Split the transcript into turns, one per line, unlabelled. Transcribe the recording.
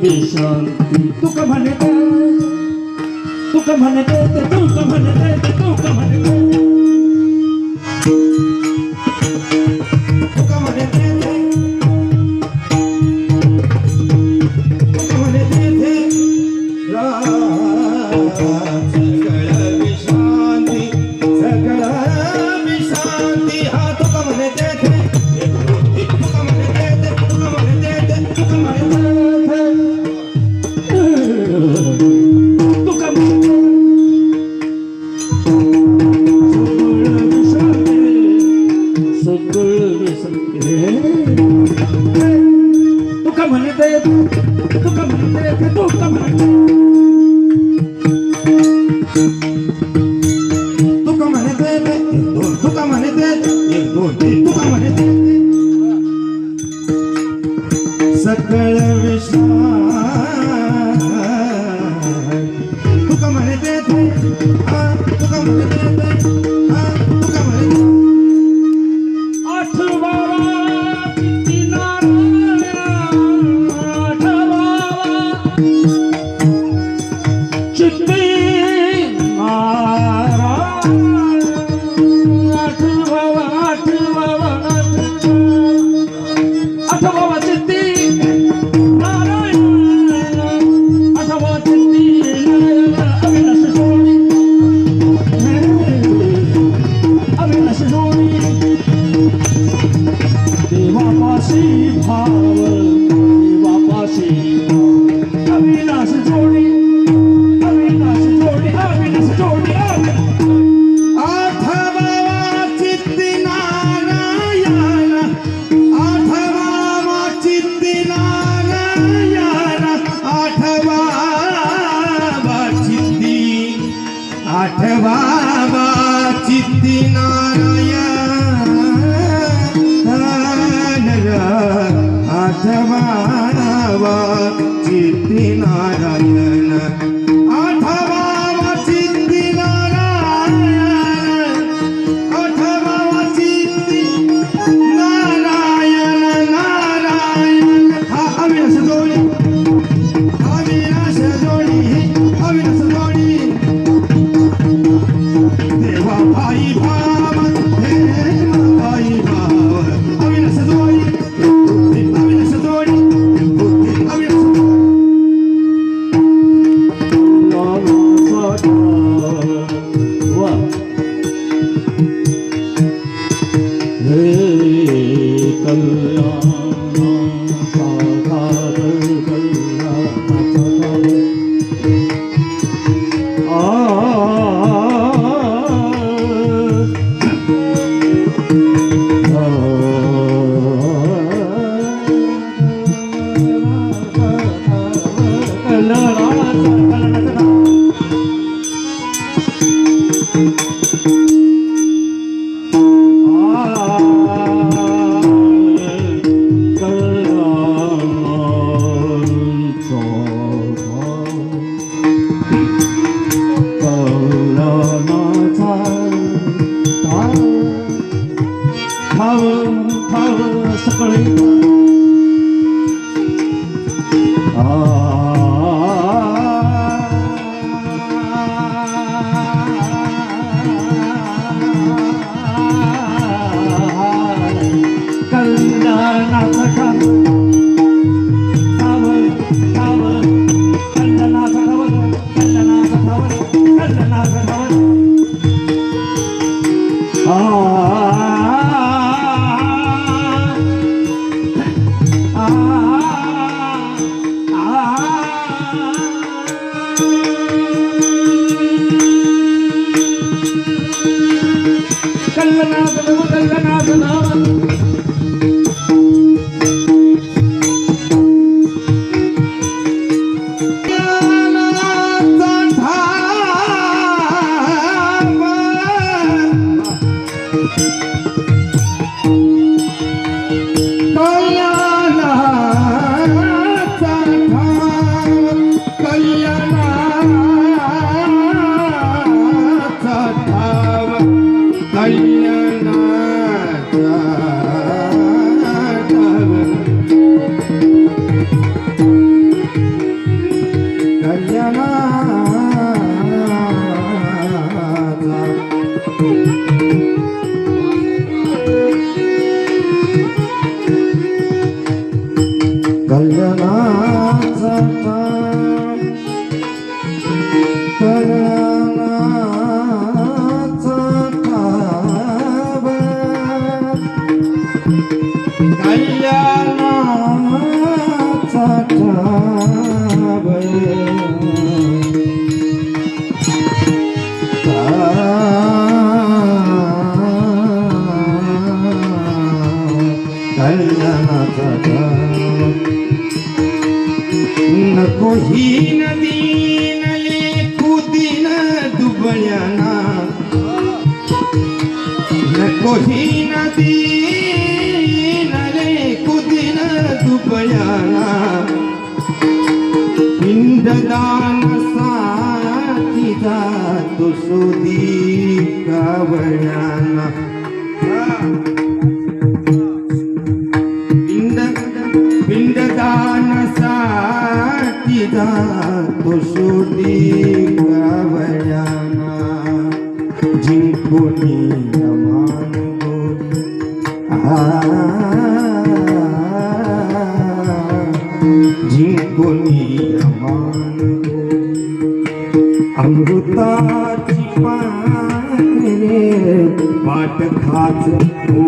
विश्रांती तुका म्हणते तुका म्हणते तुका म्हणते तुका म्हणते तुका म्हणते तुका म्हणते सगळ विश्रांती हा तुका म्हणते तुका म्हणते तुका म्हणते तुका म्हणते सकळ विश्वास तुका म्हणते तुका म्हणते तुका म्हणते आठवा चित्ती आठवा चित्ती नारायण आठवा चित्ती नारायण आठवा चित्ती नारायण आठवा चित्ती नारायण नारायण हा अविनाश जोडी अविनाश जोडी अविनाश जोडी देवा भाई भाव देवा भाई भाव अविनाश जोडी अविनाश जोडी अविनाश माझा गावा नको ही नदी नले कुदीन दुबळ्याना नको ही नदी नले कुदीन दुबळ्याना पिंडदान साठी जातो शोधी कावळ्याना पिंडदानासाठी जातो शोधी कावळ्याना जिंकून मान गोरी जिंकून मान गोरी अमृताची पाने वाट खाच